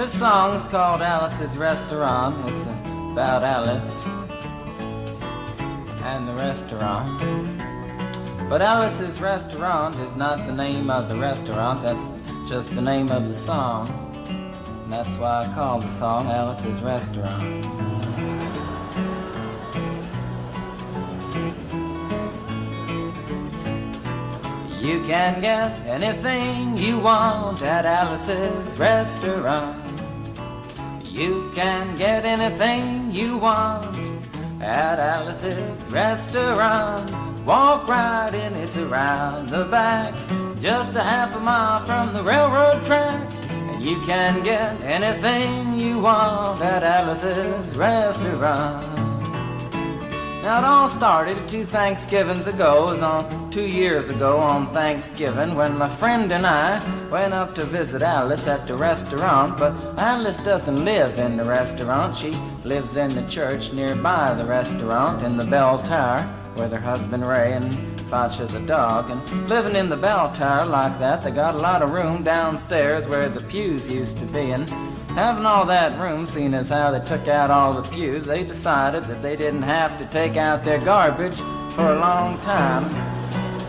This song's called Alice's Restaurant. It's about Alice and the restaurant. But Alice's Restaurant is not the name of the restaurant, that's just the name of the song. And that's why I call the song Alice's Restaurant. You can get anything you want at Alice's Restaurant. You can get anything you want at Alice's Restaurant. Walk right in, it's around the back, just a half a mile from the railroad track. And you can get anything you want at Alice's Restaurant. Now it all started 2 Thanksgivings ago. It was on 2 years ago on Thanksgiving when my friend and I went up to visit Alice at the restaurant. But Alice doesn't live in the restaurant. She lives in the church nearby the restaurant in the bell tower with her husband Ray and Facha the dog. And living in the bell tower like that, they got a lot of room downstairs where the pews used to be. And having all that room, seeing as how they took out all the pews, they decided that they didn't have to take out their garbage for a long time.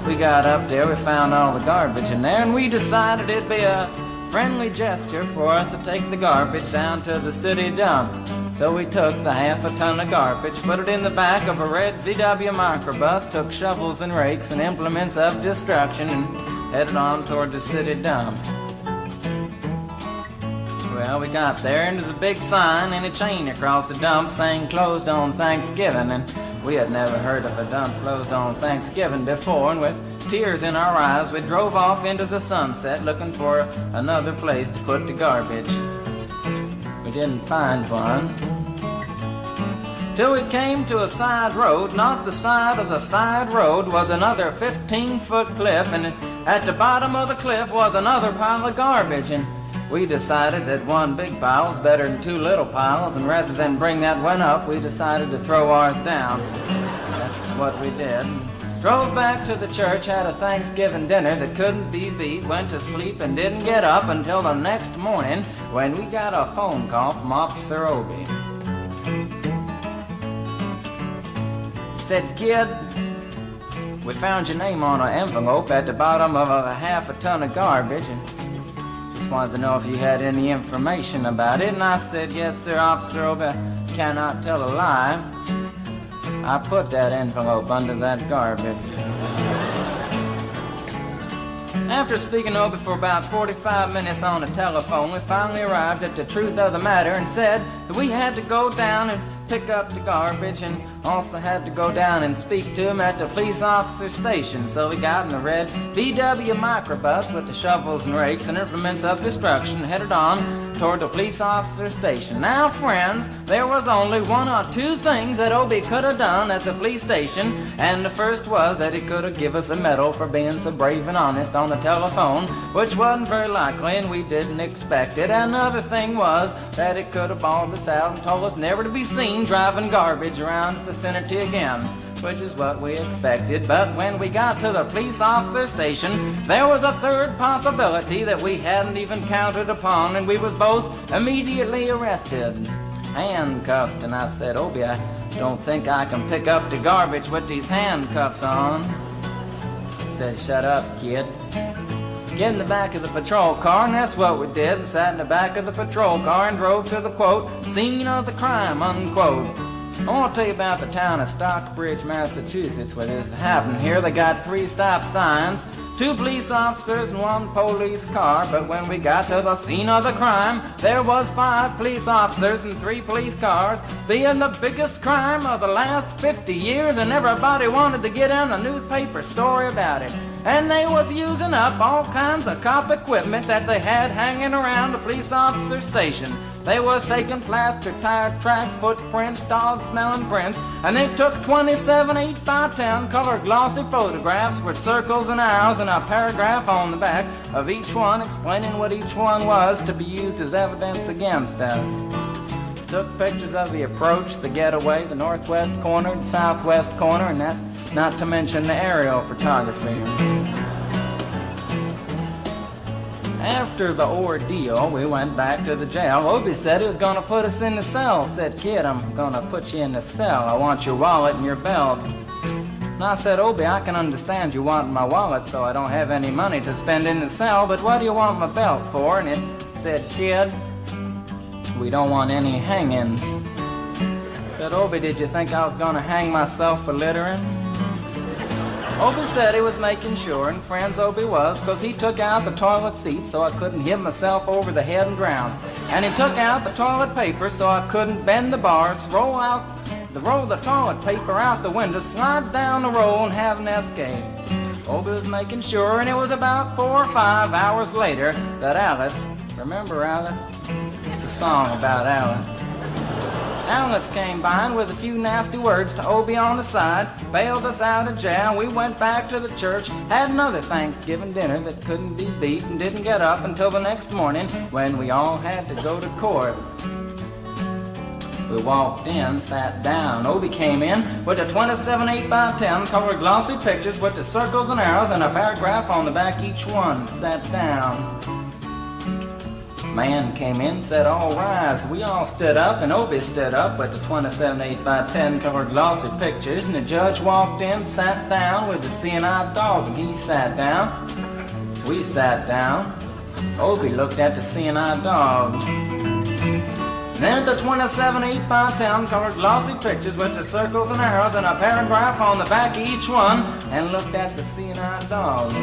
We got up there, we found all the garbage in there, and we decided it'd be a friendly gesture for us to take the garbage down to the city dump. So we took the half a ton of garbage, put it in the back of a red VW microbus, took shovels and rakes and implements of destruction, and headed on toward the city dump. Well, we got there, and there's a big sign and a chain across the dump saying closed on Thanksgiving, and we had never heard of a dump closed on Thanksgiving before, and with tears in our eyes, we drove off into the sunset looking for another place to put the garbage. We didn't find one till we came to a side road, and off the side of the side road was another 15-foot cliff, and at the bottom of the cliff was another pile of garbage. And we decided that one big pile was better than 2 little piles, and rather than bring that one up, we decided to throw ours down. That's what we did. Drove back to the church, had a Thanksgiving dinner that couldn't be beat, went to sleep and didn't get up until the next morning when we got a phone call from Officer Obie. He said, "Kid, we found your name on an envelope at the bottom of a half a ton of garbage, and just wanted to know if you had any information about it." And I said, "Yes, sir, Officer Obie, I cannot tell a lie. I put that envelope under that garbage." After speaking to Obie for about 45 minutes on the telephone, we finally arrived at the truth of the matter and said that we had to go down and pick up the garbage, and also had to go down and speak to him at the police officer station. So we got in the red VW microbus with the shovels and rakes and implements of destruction, headed on toward the police officer station. Now, friends, there was only 1 or 2 things that Obie could have done at the police station, and the first was that he could have given us a medal for being so brave and honest on the telephone, which wasn't very likely, and we didn't expect it. Another thing was that he could have bawled us out and told us never to be seen driving garbage around the vicinity again, which is what we expected. But when we got to the police officer station, there was a third possibility that we hadn't even counted upon, and we was both immediately arrested, handcuffed. And I said, "Obie, I don't think I can pick up the garbage with these handcuffs on." He said, "Shut up, kid. Get in the back of the patrol car," and that's what we did, and sat in the back of the patrol car and drove to the, quote, "scene of the crime," unquote. I want to tell you about the town of Stockbridge, Massachusetts, where this happened. Here they got 3 stop signs, 2 police officers and 1 police car, but when we got to the scene of the crime, there was 5 police officers and 3 police cars, being the biggest crime of the last 50 years, and everybody wanted to get in a newspaper story about it. And they was using up all kinds of cop equipment that they had hanging around the police officer station. They was taking plaster tire track footprints, dog-smelling prints, and they took 27 8x10 color glossy photographs with circles and arrows and a paragraph on the back of each one explaining what each one was to be used as evidence against us. Took pictures of the approach, the getaway, the northwest corner, the southwest corner, and that's not to mention the aerial photography. After the ordeal, we went back to the jail. Obie said he was going to put us in the cell. Said, "Kid, I'm going to put you in the cell. I want your wallet and your belt." And I said, "Obie, I can understand you want my wallet so I don't have any money to spend in the cell, but what do you want my belt for?" And it said, "Kid, we don't want any hangings." I said, "Obie, did you think I was going to hang myself for littering?" Obie said he was making sure, and friends Obie was, because he took out the toilet seat so I couldn't hit myself over the head and drown. And he took out the toilet paper so I couldn't bend the bars, roll the toilet paper out the window, slide down the roll, and have an escape. Obie was making sure, and it was about 4 or 5 hours later that Alice, remember Alice? It's a song about Alice. Alice came by and with a few nasty words to Obie on the side, bailed us out of jail. We went back to the church, had another Thanksgiving dinner that couldn't be beat, and didn't get up until the next morning when we all had to go to court. We walked in, sat down. Obie came in with a 27 8x10 colored glossy pictures with the circles and arrows and a paragraph on the back each one. Sat down. Man came in, said, "All rise." We all stood up, and Obie stood up with the 27 8x10 colored glossy pictures, and the judge walked in, sat down with the seeing-eyed dog, and he sat down. We sat down. Obie looked at the seeing-eyed dog. Then the 27 8x10 colored glossy pictures with the circles and arrows and a paragraph on the back of each one, and looked at the seeing-eyed dog.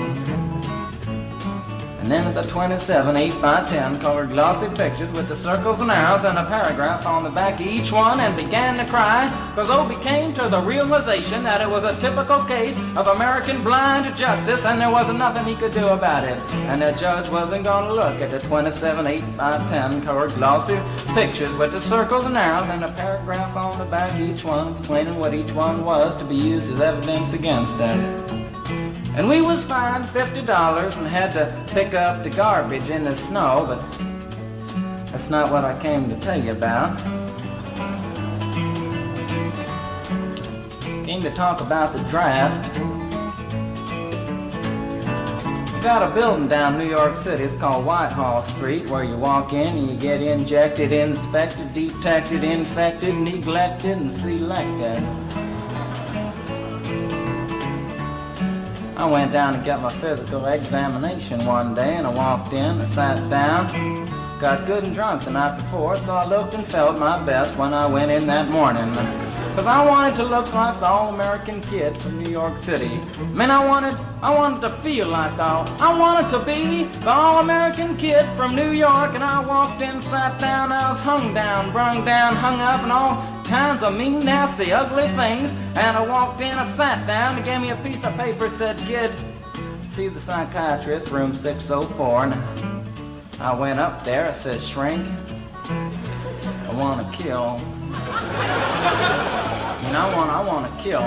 And then the 27 8x10 colored glossy pictures with the circles and arrows and a paragraph on the back of each one, and began to cry, because Obie came to the realization that it was a typical case of American blind justice, and there wasn't nothing he could do about it. And the judge wasn't going to look at the 27 8x10 colored glossy pictures with the circles and arrows and a paragraph on the back of each one, explaining what each one was to be used as evidence against us. And we was fined $50 and had to pick up the garbage in the snow, but that's not what I came to tell you about. Came to talk about the draft. We got a building down New York City. It's called Whitehall Street, where you walk in and you get injected, inspected, detected, infected, neglected, and selected. I went down to get my physical examination one day, and I walked in, I sat down, got good and drunk the night before, so I looked and felt my best when I went in that morning. Because I wanted to look like the all-American kid from New York City. Man, I wanted to feel like I wanted to be the all-American kid from New York, and I walked in, sat down, I was hung down, brung down, hung up, and all kinds of mean, nasty, ugly things. And I walked in, I sat down, he gave me a piece of paper, said, "Kid, see the psychiatrist, room 604. And I went up there, I said, "Shrink, I want to kill." And I want to kill.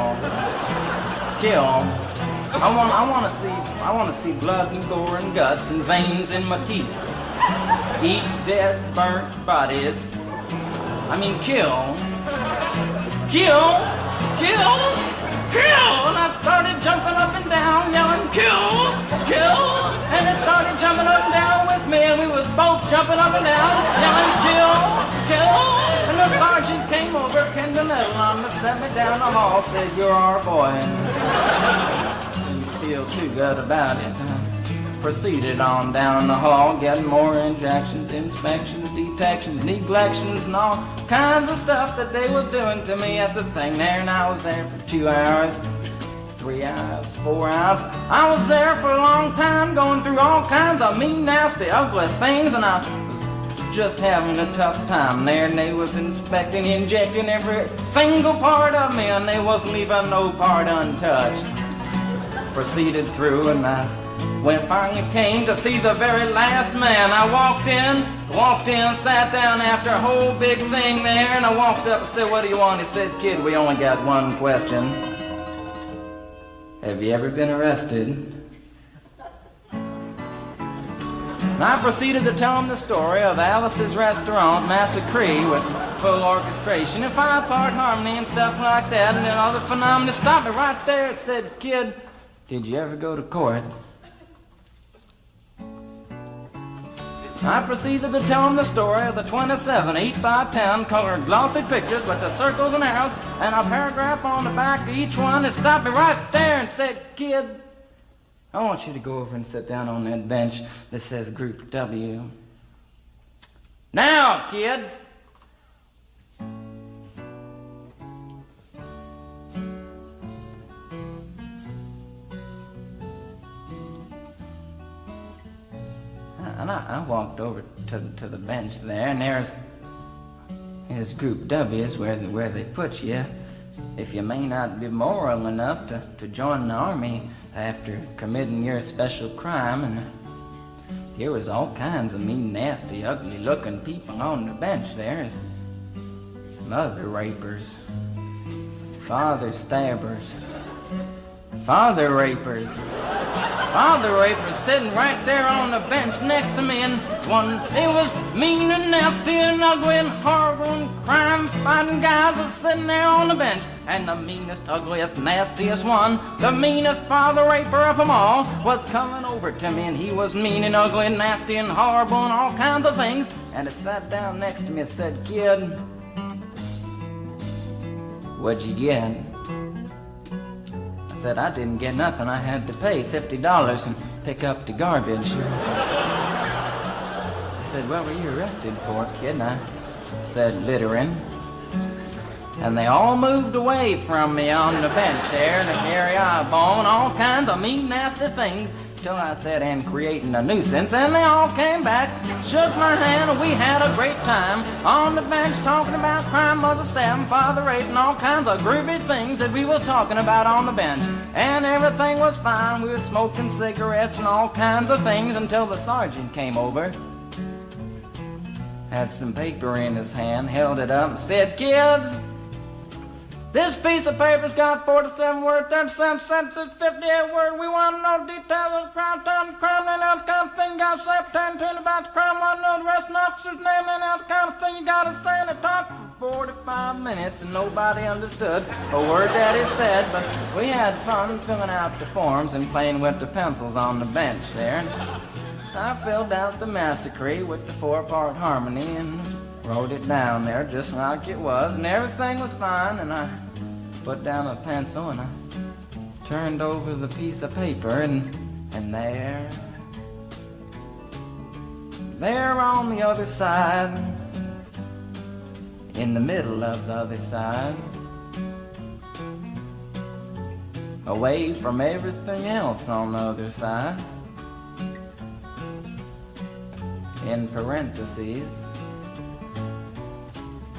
I want to see blood and gore and guts and veins in my teeth. Eat dead, burnt bodies. I mean, kill. And I started jumping up and down, yelling, "Kill!" And it started jumping up and down with me, and we was both jumping up and down, yelling, "Kill!" And the sergeant came over, pinned a little on me, set me down the hall, said, "You're our boy." Didn't feel too good about it. Proceeded on down the hall, getting more injections, inspections, detections, neglections, and all kinds of stuff that they was doing to me at the thing there. And I was there for 2 hours, 3 hours, 4 hours. I was there for a long time, going through all kinds of mean, nasty, ugly things, and I was just having a tough time there. And they was inspecting, injecting every single part of me, and they wasn't leaving no part untouched. Proceeded through, and when it finally came to see the very last man, I walked in, sat down after a whole big thing there, and I walked up and said, "What do you want?" He said, "Kid, we only got one question. Have you ever been arrested?" And I proceeded to tell him the story of Alice's Restaurant Massacre with full orchestration and 5-part harmony and stuff like that, and then other phenomena. Stopped me right there and said, "Kid, did you ever go to court?" I proceeded to tell him the story of the 27 8x10 colored glossy pictures with the circles and arrows and a paragraph on the back of each one, and stopped me right there and said, "Kid, I want you to go over and sit down on that bench that says Group W. Now, kid." And I walked over to the bench there, and there's Group W is where they put you if you may not be moral enough to join the army after committing your special crime. And there was all kinds of mean, nasty, ugly-looking people on the bench there. There's mother rapers, father stabbers, father rapers sitting right there on the bench next to me, and it was mean and nasty and ugly and horrible and crime-fighting guys are sitting there on the bench. And the meanest, ugliest, nastiest one, the meanest father raper of them all, was coming over to me, and he was mean and ugly and nasty and horrible and all kinds of things. And he sat down next to me and said, "Kid, what'd you get?" I said, "I didn't get nothing. I had to pay $50 and pick up the garbage." He said, "What were you arrested for, kid?" And I said, "Littering." And they all moved away from me on the bench there, and Harry Eyeball and all kinds of mean, nasty things, till I said, "And creating a nuisance," and they all came back, shook my hand, and we had a great time on the bench talking about crime, mother stabbing, father raping, all kinds of groovy things that we was talking about on the bench. And everything was fine. We were smoking cigarettes and all kinds of things until the sergeant came over, had some paper in his hand, held it up and said, "Kids, this piece of paper's got 47 words, 37 sentences, 58 words. We want to know details of the crime, time, the crime, and that kind of thing. You got to say pretend about the crime, want to know the rest of the officer's name, and that kind of thing. You got to say." And it talked for 45 minutes, and nobody understood a word that he said, but we had fun filling out the forms and playing with the pencils on the bench there. And I filled out the massacre with the 4-part harmony and wrote it down there just like it was, and everything was fine. And I put down a pencil and I turned over the piece of paper, and there on the other side, in the middle of the other side, away from everything else on the other side, in parentheses,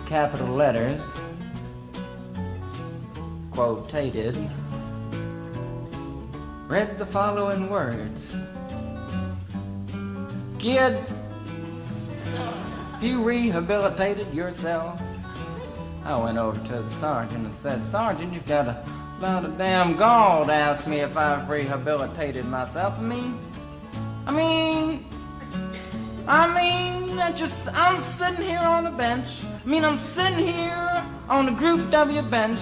capital letters, quotated, read the following words: "Kid, you rehabilitated yourself." I went over to the sergeant and said, "Sergeant, you've got a lot of damn gall to ask me if I've rehabilitated myself. I'm sitting here on the bench. I'm sitting here on the Group W bench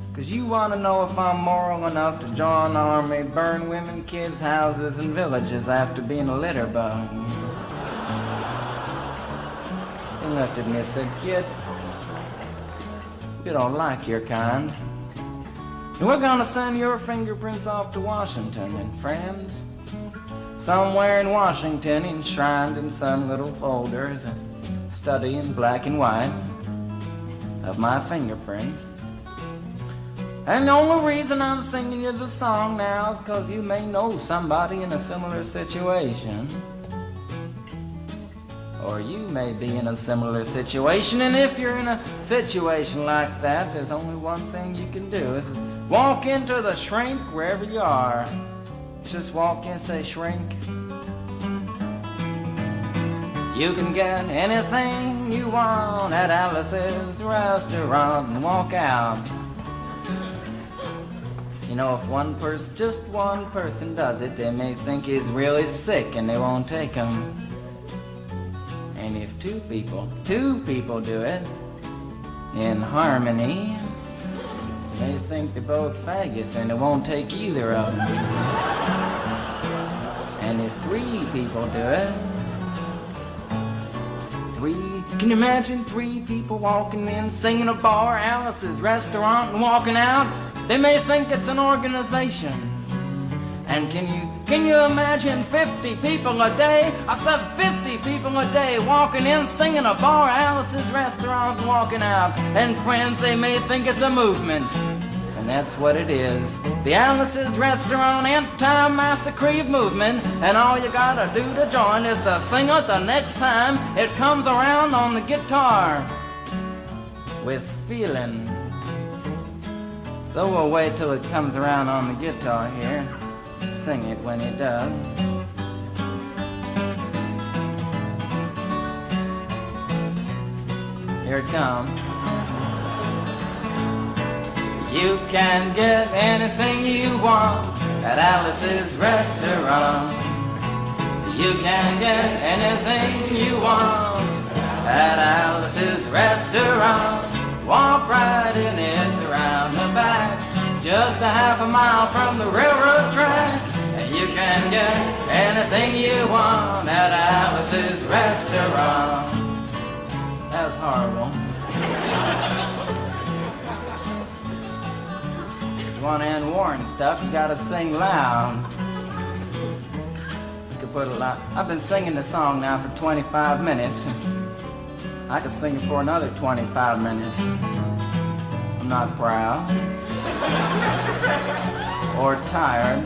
because you want to know if I'm moral enough to join the army, burn women, kids, houses, and villages after being a litter bug." He looked at me and said, "Kid, you don't like your kind. And we're going to send your fingerprints off to Washington, and friends, somewhere in Washington, enshrined in some little folder, is a study in black and white of my fingerprints. And the only reason I'm singing you the song now is because you may know somebody in a similar situation. Or you may be in a similar situation, and if you're in a situation like that, there's only one thing you can do, is walk into the shrink wherever you are. Just walk in and say, 'Shrink, you can get anything you want at Alice's restaurant,' and walk out. If just one person does it, they may think he's really sick and they won't take him. And if two people do it in harmony, they think they're both faggots and they won't take either of them. And if 3 people do it, 3, can you imagine 3 people walking in, singing a bar, Alice's restaurant, and walking out? They may think it's an organization. And can you imagine 50 people a day? I said 50 people a day walking in, singing a bar, Alice's restaurant, and walking out. And friends, they may think it's a movement. And that's what it is. The Alice's Restaurant Anti-Massacre movement. And all you gotta do to join is to sing it the next time it comes around on the guitar with feeling. So we'll wait till it comes around on the guitar here. Sing it when it does. Here it comes. You can get anything you want at Alice's Restaurant. You can get anything you want at Alice's Restaurant. Walk right in, it's around the back, just a half a mile from the railroad track. And you can get anything you want at Alice's Restaurant. That was horrible. If you want to end war and stuff, you gotta sing loud. You could put a lot. I've been singing the song now for 25 minutes. I could sing it for another 25 minutes. I'm not proud or tired.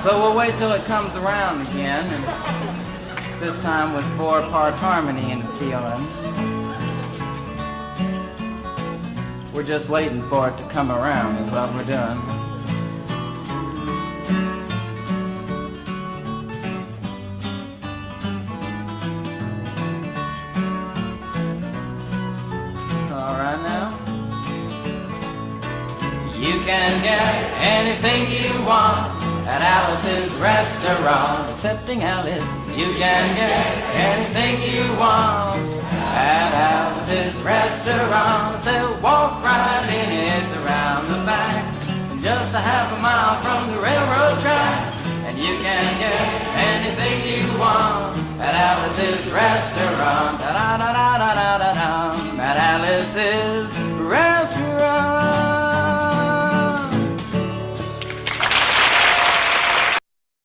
So we'll wait till it comes around again, and this time with 4-part harmony and feeling. We're just waiting for it to come around is what we're doing. All right now. You can get anything you want at Alice's Restaurant. Excepting Alice, you can get anything you want at Alice's Restaurant. So walk right in, it's around the back, just a half a mile from the railroad track. And you can get anything you want at Alice's Restaurant. Da da da da da da da. At Alice's